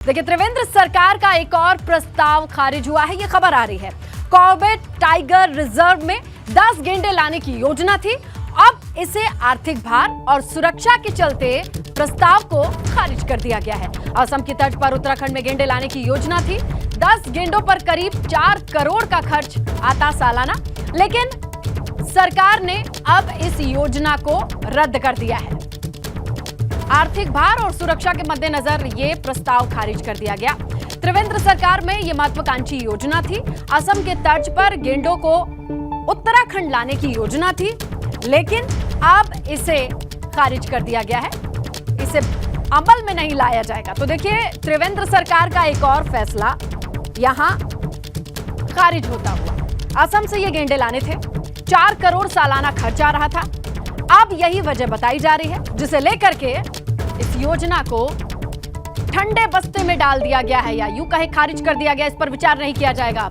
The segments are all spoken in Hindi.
देखिए, त्रिवेंद्र सरकार का एक और प्रस्ताव खारिज हुआ है। ये खबर आ रही है। कॉर्बेट टाइगर रिजर्व में 10 गैंडे लाने की योजना थी। अब इसे आर्थिक भार और सुरक्षा के चलते प्रस्ताव को खारिज कर दिया गया है। असम की तर्ज पर उत्तराखंड में गैंडे लाने की योजना थी। 10 गैंडों पर करीब 4 करोड़ का खर्च आता सालाना, लेकिन सरकार ने अब इस योजना को रद्द कर दिया है। आर्थिक भार और सुरक्षा के मद्देनजर ये प्रस्ताव खारिज कर दिया गया। त्रिवेंद्र सरकार में ये महत्वाकांक्षी योजना थी। असम के तर्ज पर गैंडों को उत्तराखंड लाने की योजना थी, लेकिन अब इसे खारिज कर दिया गया है। इसे अमल में नहीं लाया जाएगा। तो देखिए, त्रिवेंद्र सरकार का एक और फैसला यहां खारिज होता हुआ। असम से ये गैंडे लाने थे। 4 करोड़ सालाना खर्च आ रहा था। अब यही वजह बताई जा रही है, जिसे लेकर के इस योजना को ठंडे बस्ते में डाल दिया गया है, या यूं कहे खारिज कर दिया गया। इस पर विचार नहीं किया जाएगा।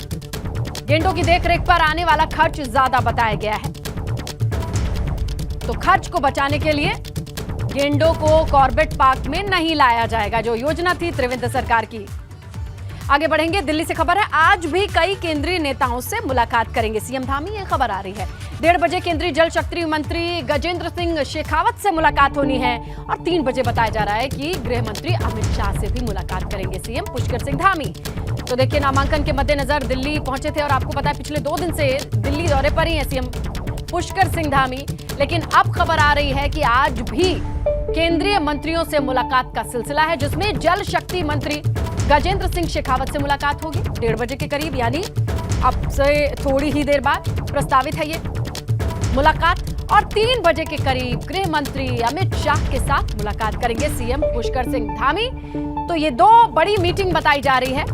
गैंडों की देखरेख पर आने वाला खर्च ज्यादा बताया गया है। तो खर्च को बचाने के लिए गैंडों को कॉर्बेट पार्क में नहीं लाया जाएगा, जो योजना थी त्रिवेंद्र सरकार की। आगे बढ़ेंगे। दिल्ली से खबर है, आज भी कई केंद्रीय नेताओं से मुलाकात करेंगे सीएम धामी। ये खबर आ रही है। 1:30 बजे केंद्रीय जल शक्ति मंत्री गजेंद्र सिंह शेखावत से मुलाकात होनी है, और 3 बजे बताया जा रहा है कि गृह मंत्री अमित शाह से भी मुलाकात करेंगे सीएम पुष्कर सिंह धामी। तो देखिए, नामांकन के मद्देनजर दिल्ली पहुंचे थे, और आपको पता है पिछले 2 दिन से दिल्ली दौरे पर ही है सीएम पुष्कर सिंह धामी। लेकिन अब खबर आ रही है कि आज भी केंद्रीय मंत्रियों से मुलाकात का सिलसिला है, जिसमें जल शक्ति मंत्री गजेंद्र सिंह शेखावत से मुलाकात होगी 1:30 बजे के करीब, यानी अब से थोड़ी ही देर बाद प्रस्तावित है ये मुलाकात। और 3 बजे के करीब गृह मंत्री अमित शाह के साथ मुलाकात करेंगे सीएम पुष्कर सिंह धामी। तो ये 2 बड़ी मीटिंग बताई जा रही है।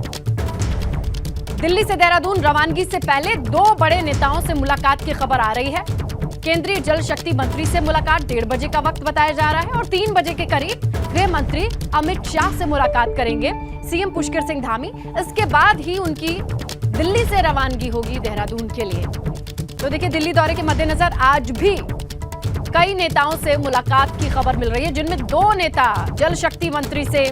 दिल्ली से देहरादून रवानगी से पहले 2 बड़े नेताओं से मुलाकात की खबर आ रही है। केंद्रीय जल शक्ति मंत्री से मुलाकात 1:30 बजे का वक्त बताया जा रहा है, और 3 बजे के करीब गृह मंत्री अमित शाह से मुलाकात करेंगे सीएम पुष्कर सिंह धामी। इसके बाद ही उनकी दिल्ली से रवानगी होगी देहरादून के लिए। तो देखिए, दिल्ली दौरे के मद्देनजर आज भी कई नेताओं से मुलाकात की खबर मिल रही है, जिनमें 2 नेता जल शक्ति मंत्री से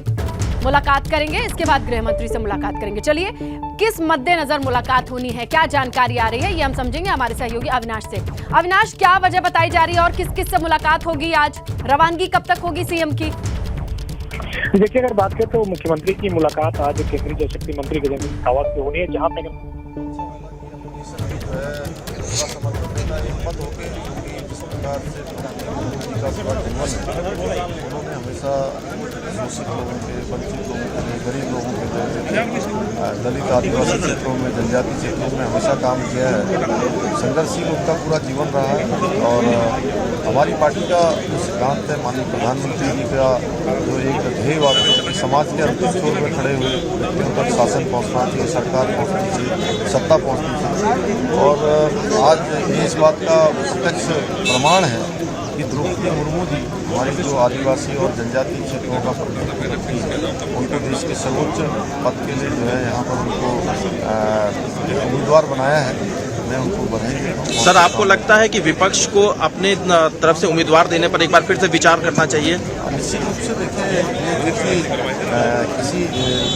मुलाकात करेंगे, इसके बाद गृह मंत्री से मुलाकात करेंगे। चलिए, किस मद्देनजर मुलाकात होनी है, क्या जानकारी आ रही है, ये हम समझेंगे हमारे सहयोगी अविनाश से। अविनाश, क्या वजह बताई जा रही है और किस किस से मुलाकात होगी आज? रवानगी कब तक होगी सीएम की? देखिए, अगर बात करें तो मुख्यमंत्री की मुलाकात आज केंद्रीय जल शक्ति मंत्री गजेंद्र सिंह शेखावत से होनी है, जहां पे हमेशा शोषित लोगों के, वंचित लोगों के, गरीब लोगों के, दलित आदिवासी क्षेत्रों में, जनजाति क्षेत्रों में हमेशा काम किया है। संघर्षशील उनका पूरा जीवन रहा है, और हमारी पार्टी का जो सिद्धांत है, माननीय प्रधानमंत्री जी का जो एक ध्येय वाक्य है, समाज के अंतिम छोर में खड़े हुए व्यक्तियों तक शासन पहुँचना चाहिए, सरकार पहुँचनी चाहिए, सत्ता पहुँचनी चाहिए। और आज इस बात का प्रत्यक्ष प्रमाण है कि द्रौपदी मुर्मू जी हमारी जो आदिवासी और जनजातीय क्षेत्रों का प्रतिनिधित्व है, उनको देश के सर्वोच्च पद के लिए जो है यहाँ पर उनको उम्मीदवार बनाया है। मैं उनको बधाई देता हूँ। सर, आपको लगता है कि विपक्ष को अपने तरफ से उम्मीदवार देने पर एक बार फिर से विचार करना चाहिए? निश्चित रूप से देखिए, किसी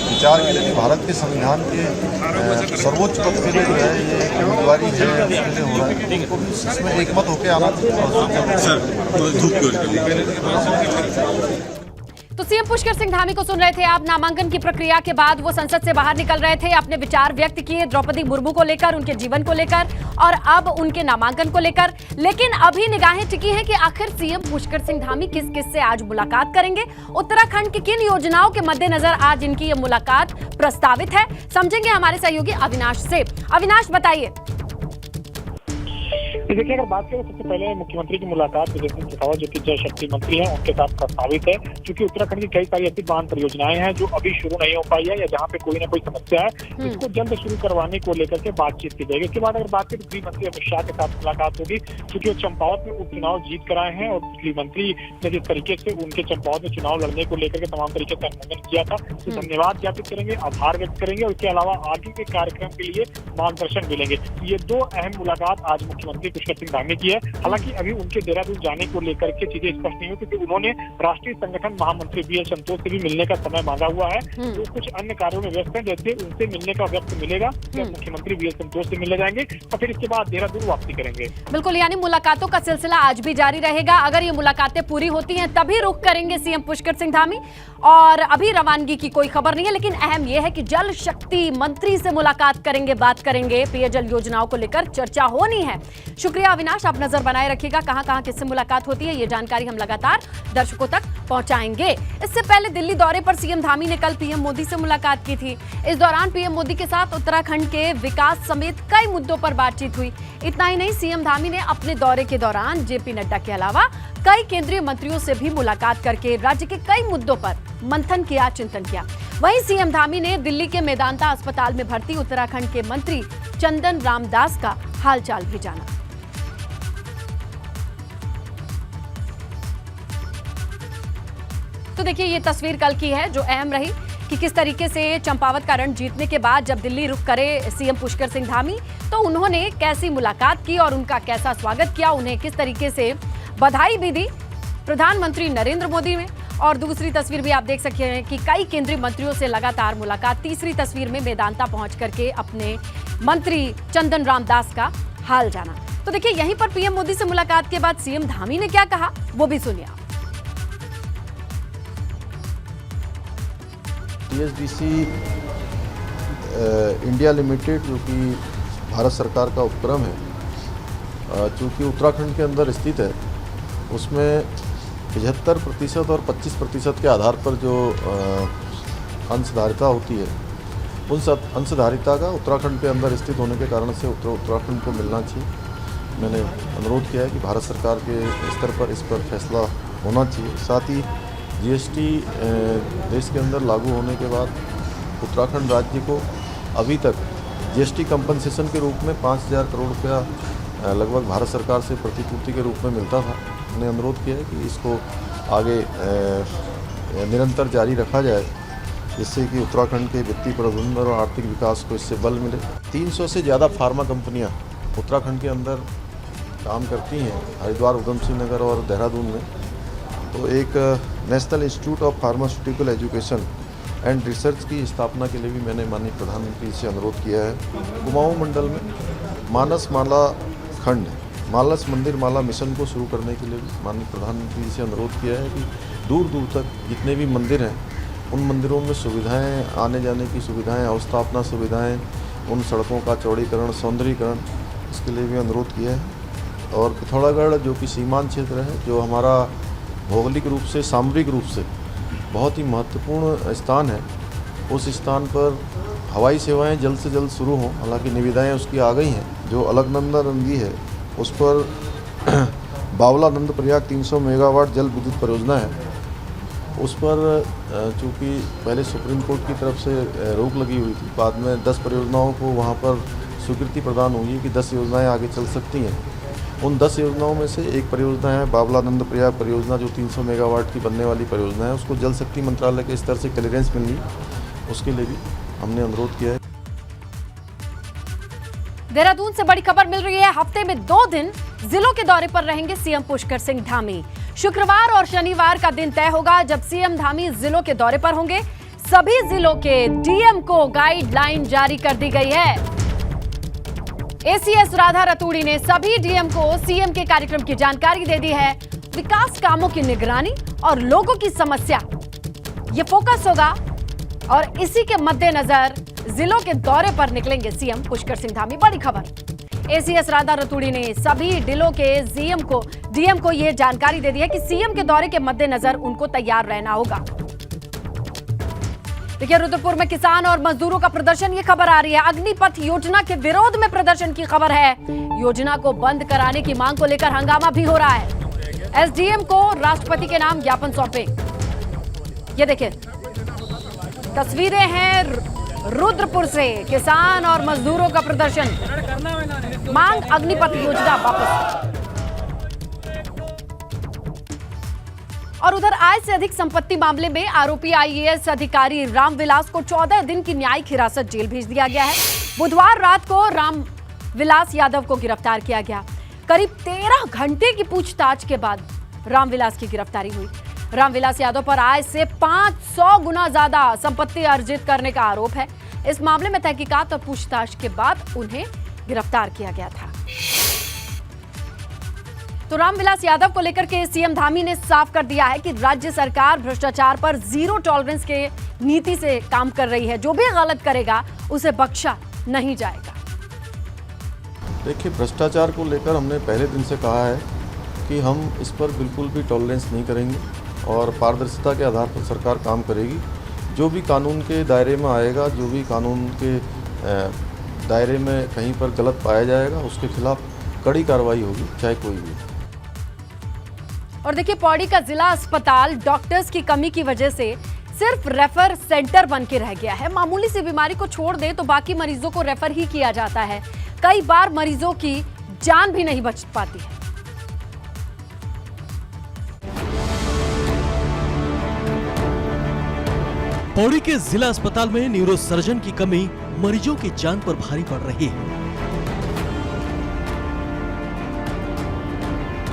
विचार के लिए भारत के संविधान के सर्वोच्च पद के लिए जो है ये उम्मीदवारी है, उसके लिए हो रहा है, उनको भी इसमें एकमत होकर आना चाहिए। तो सीएम पुष्कर सिंह धामी को सुन रहे थे आप। नामांकन की प्रक्रिया के बाद वो संसद से बाहर निकल रहे थे, अपने विचार व्यक्त किए द्रौपदी मुर्मू को लेकर, उनके जीवन को लेकर, और अब उनके नामांकन को लेकर। लेकिन अभी निगाहें टिकी हैं कि आखिर सीएम पुष्कर सिंह धामी किस किस से आज मुलाकात करेंगे, उत्तराखंड की किन योजनाओं के मद्देनजर आज इनकी ये मुलाकात प्रस्तावित है, समझेंगे हमारे सहयोगी अविनाश से। अविनाश, बताइए। देखिए, अगर बात करें सबसे पहले मुख्यमंत्री की मुलाकात गजेंद्र सिंह शेखावत जो कि जल शक्ति मंत्री हैं उनके साथ प्रस्तावित है, क्योंकि उत्तराखंड की कई सारी ऐसी बांध परियोजनाएं हैं जो अभी शुरू नहीं हो पाई है, या जहां पे कोई ना कोई समस्या है, इसको जल्द शुरू करवाने को लेकर के बातचीत की जाएगी। इसके बाद अगर बात करें गृह मंत्री अमित शाह के साथ मुलाकात होगी, क्योंकि वो चंपावत में उपचुनाव जीत कर आए हैं, और गृह मंत्री ने जिस तरीके से उनके चंपावत में चुनाव लड़ने को लेकर के तमाम तरीके से अनुमोदन किया था, तो धन्यवाद ज्ञापित करेंगे, आभार व्यक्त करेंगे, और इसके अलावा आगे के कार्यक्रम के लिए मार्गदर्शन मिलेंगे। ये 2 अहम मुलाकात आज मुख्यमंत्री पुष्कर सिंह धामी की है। हालांकि अभी उनके देहरादून जाने को लेकर के चीजें स्पष्ट नहीं हुई, क्योंकि उन्होंने राष्ट्रीय संगठन महामंत्री बी एल संतोष से भी मिलने का समय मांगा हुआ है। तो कुछ अन्य कार्यों में व्यस्त है, जैसे उनसे मिलने का वक्त मिलेगा तो मुख्यमंत्री बी एल संतोष से मिलने जाएंगे और फिर इसके बाद देहरादून वापसी करेंगे। बिल्कुल, यानी मुलाकातों का सिलसिला आज भी जारी रहेगा। अगर ये मुलाकातें पूरी होती हैं तभी रुख करेंगे सीएम पुष्कर सिंह धामी, और अभी रवानगी की कोई खबर नहीं है। लेकिन अहम यह है कि जल शक्ति मंत्री से मुलाकात करेंगे, बात करेंगे, पेयजल योजनाओं को लेकर चर्चा होनी है। शुक्रिया अविनाश, आप नजर बनाए रखिएगा कहां-कहां किससे मुलाकात होती है, ये जानकारी हम लगातार दर्शकों तक पहुंचाएंगे। इससे पहले दिल्ली दौरे पर सीएम धामी ने कल पीएम मोदी से मुलाकात की थी। इस दौरान पीएम मोदी के साथ उत्तराखंड के विकास समेत कई मुद्दों पर बातचीत हुई। इतना ही नहीं, सीएम धामी ने अपने दौरे के दौरान जेपी नड्डा के अलावा कई केंद्रीय मंत्रियों से भी मुलाकात करके राज्य के कई मुद्दों पर मंथन किया, चिंतन किया। वहीं सीएम धामी ने दिल्ली के मेदांता अस्पताल में भर्ती उत्तराखंड के मंत्री चंदन रामदास का हालचाल भी जाना। तो देखिए, ये तस्वीर कल की है जो अहम रही कि किस तरीके से चंपावत का रण जीतने के बाद जब दिल्ली रुख करे सीएम पुष्कर सिंह धामी, तो उन्होंने कैसी मुलाकात की और उनका कैसा स्वागत किया, उन्हें किस तरीके से बधाई भी दी प्रधानमंत्री नरेंद्र मोदी ने। और दूसरी तस्वीर भी आप देख सकते हैं कि कई केंद्रीय मंत्रियों से लगातार मुलाकात। तीसरी तस्वीर में मेदांता पहुंच करके अपने मंत्री चंदन रामदास का हाल जाना। तो देखिए, यहीं पर पीएम मोदी से मुलाकात के बाद सीएम धामी ने क्या कहा, वो भी सुनिए आप। TSDC इंडिया लिमिटेड, जो कि भारत सरकार का उपक्रम है, चूँकि उत्तराखंड के अंदर स्थित है, उसमें 75% और 25% के आधार पर जो अंशधारिता होती है, उन सब अंशधारिता का उत्तराखंड के अंदर स्थित होने के कारण से उत्तराखंड को मिलना चाहिए। मैंने अनुरोध किया है कि भारत सरकार के स्तर पर इस पर फैसला होना चाहिए। साथ ही GST देश के अंदर लागू होने के बाद उत्तराखंड राज्य को अभी तक GST कंपनसेशन के रूप में 5,000 करोड़ रुपया लगभग भारत सरकार से प्रतिपूर्ति के रूप में मिलता था। मैंने अनुरोध किया है कि इसको आगे निरंतर जारी रखा जाए, जिससे कि उत्तराखंड के वित्तीय प्रबंधन और आर्थिक विकास को इससे बल मिले। 300 से ज़्यादा फार्मा कंपनियां उत्तराखंड के अंदर काम करती हैं, हरिद्वार, उधमसिंह नगर और देहरादून में। तो एक national institute of pharmaceutical education and research की स्थापना के लिए भी मैंने माननीय प्रधानमंत्री से अनुरोध किया है। कुमाऊं मंडल में मानस माला खंड, मानस मंदिर माला मिशन को शुरू करने के लिए भी माननीय प्रधानमंत्री से अनुरोध किया है कि दूर दूर तक जितने भी मंदिर हैं, उन मंदिरों में सुविधाएं, आने जाने की सुविधाएं, अवस्थापना सुविधाएं, उन सड़कों का चौड़ीकरण, सौंदर्यीकरण, इसके लिए भी अनुरोध किया है। और पिथौरागढ़, जो कि सीमांत क्षेत्र है, जो हमारा भौगोलिक रूप से, सामरिक रूप से बहुत ही महत्वपूर्ण स्थान है, उस स्थान पर हवाई सेवाएं जल्द से जल्द शुरू हों। हालांकि निविदाएं उसकी आ गई हैं। जो अलकनंदा नदी है, उस पर बावला नंद प्रयाग 300 मेगावाट जल विद्युत परियोजना है। उस पर चूँकि पहले सुप्रीम कोर्ट की तरफ से रोक लगी हुई थी, बाद में 10 परियोजनाओं को वहाँ पर स्वीकृति प्रदान हुई है कि 10 योजनाएं आगे चल सकती हैं। उन 10 योजनाओं में से एक परियोजना है बावला नंद प्रयाग परियोजना, जो 300 मेगावाट की बनने वाली परियोजना है। उसको जल शक्ति मंत्रालय के स्तर से क्लियरेंस मिलनी, उसके लिए भी हमने अनुरोध किया है। देहरादून से बड़ी खबर मिल रही है। हफ्ते में 2 दिन जिलों के दौरे पर रहेंगे सीएम पुष्कर सिंह धामी। शुक्रवार और शनिवार का दिन तय होगा जब सीएम धामी जिलों के दौरे पर होंगे। सभी जिलों के डीएम को गाइडलाइन जारी कर दी गई है। एसीएस राधा रतूड़ी ने सभी डीएम को सीएम के कार्यक्रम की जानकारी दे दी है। विकास कामों की निगरानी और लोगों की समस्या, ये फोकस होगा और इसी के मद्देनजर जिलों के दौरे पर निकलेंगे सीएम पुष्कर सिंह धामी। बड़ी खबर, एसीएस राधा रतूड़ी ने सभी जिलों के डीएम को यह जानकारी दे दी है कि सीएम के दौरे के मद्देनजर उनको तैयार रहना होगा। देखिए, रुद्रपुर में किसान और मजदूरों का प्रदर्शन, ये खबर आ रही है। अग्निपथ योजना के विरोध में प्रदर्शन की खबर है। योजना को बंद कराने की मांग को लेकर हंगामा भी हो रहा है। एसडीएम को राष्ट्रपति के नाम ज्ञापन सौंपे। ये देखिए तस्वीरें हैं रुद्रपुर से, किसान और मजदूरों का प्रदर्शन, मांग अग्निपथ योजना वापस। और उधर आय से अधिक संपत्ति मामले में आरोपी आईएएस अधिकारी रामविलास को 14 दिन की न्यायिक हिरासत जेल भेज दिया गया है। बुधवार रात को रामविलास यादव को गिरफ्तार किया गया। करीब 13 घंटे की पूछताछ के बाद रामविलास की गिरफ्तारी हुई। रामविलास यादव पर आय से 500 गुना ज्यादा संपत्ति अर्जित करने का आरोप है। इस मामले में तहकीकात और पूछताछ के बाद उन्हें गिरफ्तार किया गया था। तो रामविलास यादव को लेकर के सीएम धामी ने साफ कर दिया है कि राज्य सरकार भ्रष्टाचार पर जीरो टॉलरेंस के नीति से काम कर रही है। जो भी गलत करेगा उसे बख्शा नहीं जाएगा। देखिए, भ्रष्टाचार को लेकर हमने पहले दिन से कहा है कि हम इस पर बिल्कुल भी टॉलरेंस नहीं करेंगे और पारदर्शिता के आधार पर सरकार काम करेगी। जो भी कानून के दायरे में आएगा, जो भी कानून के दायरे में कहीं पर गलत पाया जाएगा, उसके खिलाफ कड़ी कार्रवाई होगी, चाहे कोई भी। और देखिए, पौड़ी का जिला अस्पताल डॉक्टर्स की कमी की वजह से सिर्फ रेफर सेंटर बन के रह गया है। मामूली सी बीमारी को छोड़ दे तो बाकी मरीजों को रेफर ही किया जाता है। कई बार मरीजों की जान भी नहीं बच पाती है। पौड़ी के जिला अस्पताल में न्यूरोसर्जन की कमी मरीजों की जान पर भारी पड़ रही है।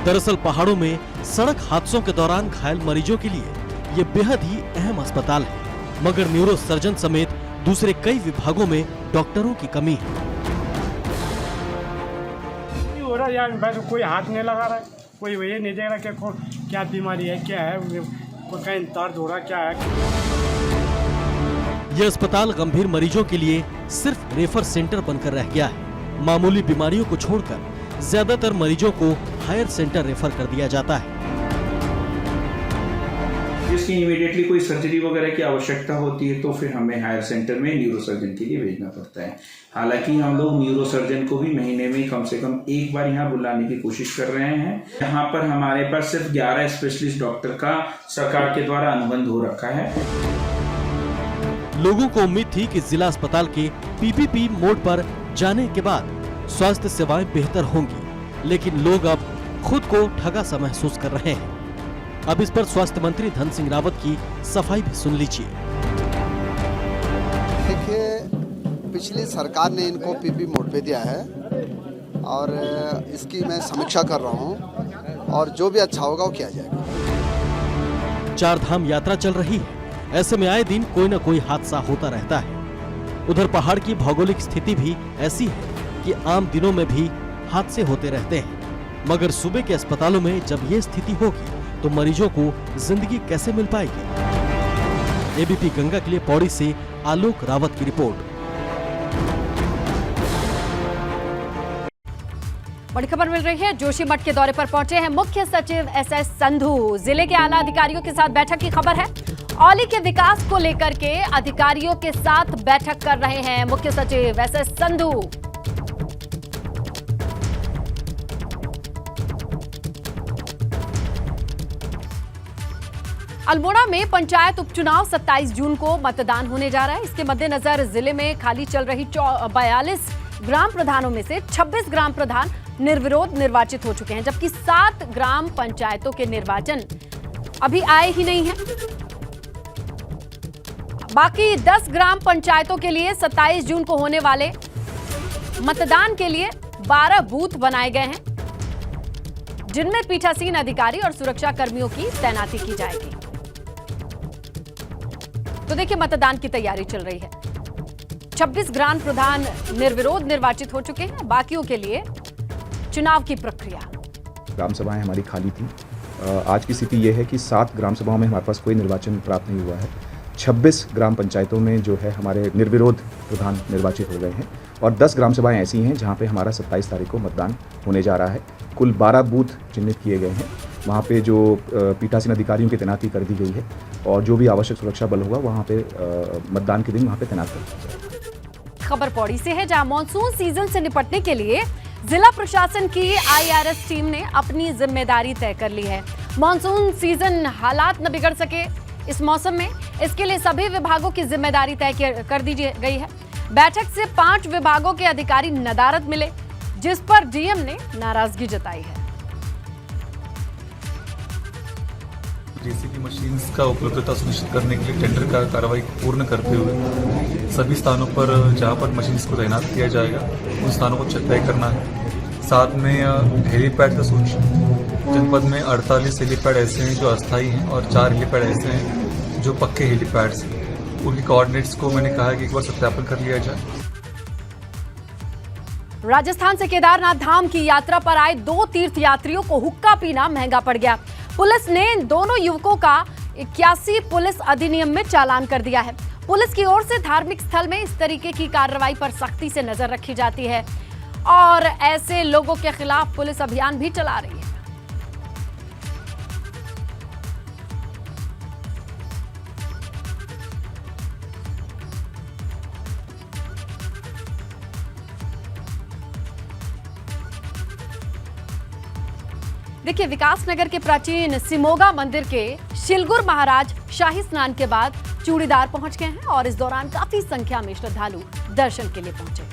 दरअसल पहाड़ों में सड़क हादसों के दौरान घायल मरीजों के लिए ये बेहद ही अहम अस्पताल है, मगर न्यूरोसर्जन समेत दूसरे कई विभागों में डॉक्टरों की कमी है। हो रहा यार, बस कोई हाथ नहीं लगा रहा है, कोई ये नहीं देख रहा कि क्या बीमारी है, क्या है, कोई कहीं दर्द हो रहा क्या है। यह अस्पताल गंभीर मरीजों के लिए सिर्फ रेफर सेंटर बनकर रह गया है। मामूली बीमारियों को छोड़कर ज्यादातर मरीजों को हायर सेंटर रेफर कर दिया जाता है। जिसकी इमीडिएटली कोई सर्जरी वगैरह की आवश्यकता होती है तो फिर हमें हायर सेंटर में न्यूरोसर्जन के लिए भेजना पड़ता है। हालांकि हम लोग न्यूरोसर्जन को भी महीने में कम से कम एक बार यहाँ बुलाने की कोशिश कर रहे हैं। यहाँ पर हमारे पास सिर्फ 11 स्पेशलिस्ट डॉक्टर का सरकार के द्वारा अनुबंध हो रखा है। लोगों को उम्मीद थी कि जिला अस्पताल के पीपीपी मोड पर जाने के बाद स्वास्थ्य सेवाएं बेहतर होंगी, लेकिन लोग अब खुद को ठगा सा महसूस कर रहे हैं। अब इस पर स्वास्थ्य मंत्री धन सिंह रावत की सफाई भी सुन लीजिए। देखिए, पिछली सरकार ने इनको पीपी मोड पे दिया है और इसकी मैं समीक्षा कर रहा हूँ और जो भी अच्छा होगा वो किया जाएगा। 4 धाम यात्रा चल रही है, ऐसे में आए दिन कोई न कोई हादसा होता रहता है। उधर पहाड़ की भौगोलिक स्थिति भी ऐसी है कि आम दिनों में भी हादसे होते रहते हैं, मगर सूबे के अस्पतालों में जब ये स्थिति होगी तो मरीजों को जिंदगी कैसे मिल पाएगी। एबीपी गंगा के लिए पौड़ी से आलोक रावत की रिपोर्ट। बड़ी खबर मिल रही है, जोशीमठ के दौरे पर पहुंचे हैं मुख्य सचिव एसएस संधू। जिले के आला अधिकारियों के साथ बैठक की खबर है। औली के विकास को लेकर के अधिकारियों के साथ बैठक कर रहे हैं मुख्य सचिव एसएस संधू। अल्मोड़ा में पंचायत उपचुनाव 27 जून को मतदान होने जा रहा है। इसके मद्देनजर जिले में खाली चल रही 42 ग्राम प्रधानों में से 26 ग्राम प्रधान निर्विरोध निर्वाचित हो चुके हैं, जबकि 7 ग्राम पंचायतों के निर्वाचन अभी आए ही नहीं हैं। बाकी 10 ग्राम पंचायतों के लिए 27 जून को होने वाले मतदान के लिए 12 बूथ बनाए गए हैं, जिनमें पीठासीन अधिकारी और सुरक्षा कर्मियों की तैनाती की जाएगी। तो देखिए, मतदान की तैयारी चल रही है। 26 ग्राम प्रधान निर्विरोध निर्वाचित हो चुके हैं, बाकियों के लिए चुनाव की प्रक्रिया। ग्राम सभाएं हमारी खाली थी। आज की स्थिति यह है कि 7 ग्राम सभाओं में हमारे पास कोई निर्वाचन प्राप्त नहीं हुआ है। 26 ग्राम पंचायतों में जो है हमारे निर्विरोध प्रधान निर्वाचित हो गए हैं और 10 ग्राम सभाएं ऐसी हैं जहां पे हमारा 27 तारीख को मतदान होने जा रहा है। कुल 12 बूथ चिन्हित किए गए हैं। वहाँ पे जो पीठासीन अधिकारियों की तैनाती कर दी गई है और जो भी आवश्यक सुरक्षा बल होगा वहाँ पे मतदान के दिन वहाँ पे तैनात कर दिया जाएगा। खबर पौड़ी से है, जहां मॉनसून सीजन से निपटने के लिए जिला प्रशासन की आईआरएस टीम ने अपनी जिम्मेदारी तय कर ली है। मॉनसून सीजन हालात न बिगड़ सके इस मौसम में, इसके लिए सभी विभागों की जिम्मेदारी तय कर दी गई है। बैठक से 5 विभागों के अधिकारी नदारद मिले, जिस पर डीएम ने नाराजगी जताई है। जेसीबी मशीन्स का उपलब्धता सुनिश्चित करने के लिए टेंडर का कार्रवाई पूर्ण करते हुए सभी स्थानों पर जहां पर मशीन्स को तैनात किया जाएगा उन स्थानों को तय करना है। साथ में हेलीपैड का सुनिश्चित। जनपद में 48 हेलीपैड ऐसे हैं जो अस्थायी हैं और 4 हेलीपैड ऐसे हैं जो पक्के हेलीपैड्स हैं। उनकी कोऑर्डिनेट्स को मैंने कहा कि एक बार सत्यापन कर लिया जाए। राजस्थान से केदारनाथ धाम की यात्रा पर आए 2 तीर्थ यात्रियों को हुक्का पीना महंगा पड़ गया। पुलिस ने इन दोनों युवकों का 81 पुलिस अधिनियम में चालान कर दिया है। पुलिस की ओर से धार्मिक स्थल में इस तरीके की कार्रवाई पर सख्ती से नजर रखी जाती है और ऐसे लोगों के खिलाफ पुलिस अभियान भी चला रही है। देखिए, विकासनगर के प्राचीन सिमोगा मंदिर के शिलगुर महाराज शाही स्नान के बाद चूड़ीदार पहुंच गए हैं और इस दौरान काफी संख्या में श्रद्धालु दर्शन के लिए पहुंचे।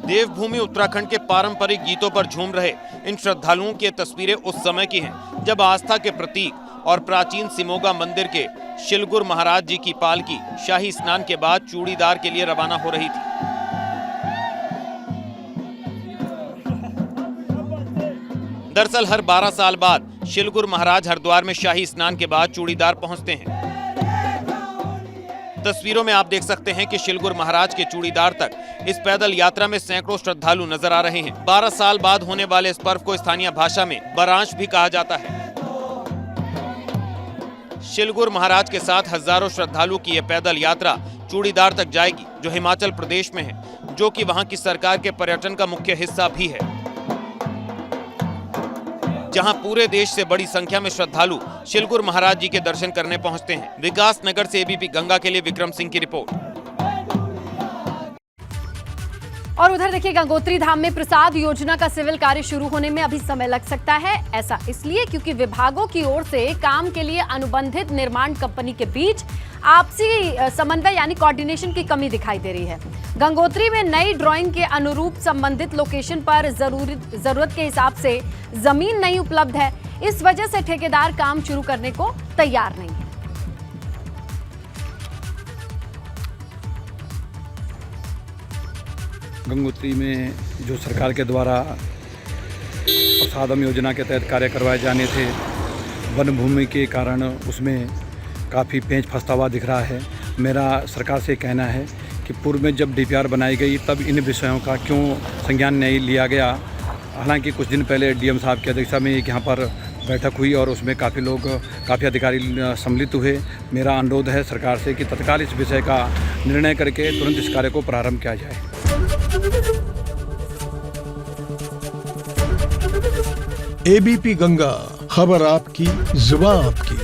देवभूमि उत्तराखंड के पारंपरिक गीतों पर झूम रहे इन श्रद्धालुओं की तस्वीरें उस समय की हैं जब आस्था के प्रतीक और प्राचीन सिमोगा मंदिर के शिलगुर महाराज जी की पालकी शाही स्नान के बाद चूड़ीदार के लिए रवाना हो रही थी। दरअसल हर 12 साल बाद शिलगुर महाराज हरिद्वार में शाही स्नान के बाद चूड़ीदार पहुंचते हैं। तस्वीरों में आप देख सकते हैं कि शिलगुर महाराज के चूड़ीदार तक इस पैदल यात्रा में सैकड़ों श्रद्धालु नजर आ रहे हैं। 12 साल बाद होने वाले इस पर्व को स्थानीय भाषा में बरांश भी कहा जाता है। शिलगुर महाराज के साथ हजारों श्रद्धालु की यह पैदल यात्रा चूड़ीदार तक जाएगी, जो हिमाचल प्रदेश में है, जो कि वहां की सरकार के पर्यटन का मुख्य हिस्सा भी है, जहां पूरे देश से बड़ी संख्या में श्रद्धालु शिलगुर महाराज जी के दर्शन करने पहुंचते हैं। विकासनगर से एबीपी गंगा के लिए विक्रम सिंह की रिपोर्ट। और उधर देखिए, गंगोत्री धाम में प्रसाद योजना का सिविल कार्य शुरू होने में अभी समय लग सकता है। ऐसा इसलिए क्योंकि विभागों की ओर से काम के लिए अनुबंधित निर्माण कंपनी के बीच आपसी समन्वय यानी कोऑर्डिनेशन की कमी दिखाई दे रही है। गंगोत्री में नई ड्राइंग के अनुरूप संबंधित लोकेशन पर जरूरत के हिसाब से जमीन नहीं उपलब्ध है। इस वजह से ठेकेदार काम शुरू करने को तैयार नहीं है। गंगोत्री में जो सरकार के द्वारा प्रसादम योजना के तहत कार्य करवाए जाने थे, वन भूमि के कारण उसमें काफ़ी पेंच फंसता हुआ दिख रहा है। मेरा सरकार से कहना है कि पूर्व में जब डीपीआर बनाई गई तब इन विषयों का क्यों संज्ञान नहीं लिया गया। हालांकि कुछ दिन पहले डीएम साहब की अध्यक्षता में एक यहाँ पर बैठक हुई और उसमें काफ़ी अधिकारी सम्मिलित हुए। मेरा अनुरोध है सरकार से कि तत्काल इस विषय का निर्णय करके तुरंत इस कार्य को प्रारंभ किया जाए। एबीपी गंगा, खबर आपकी, जुबान आपकी।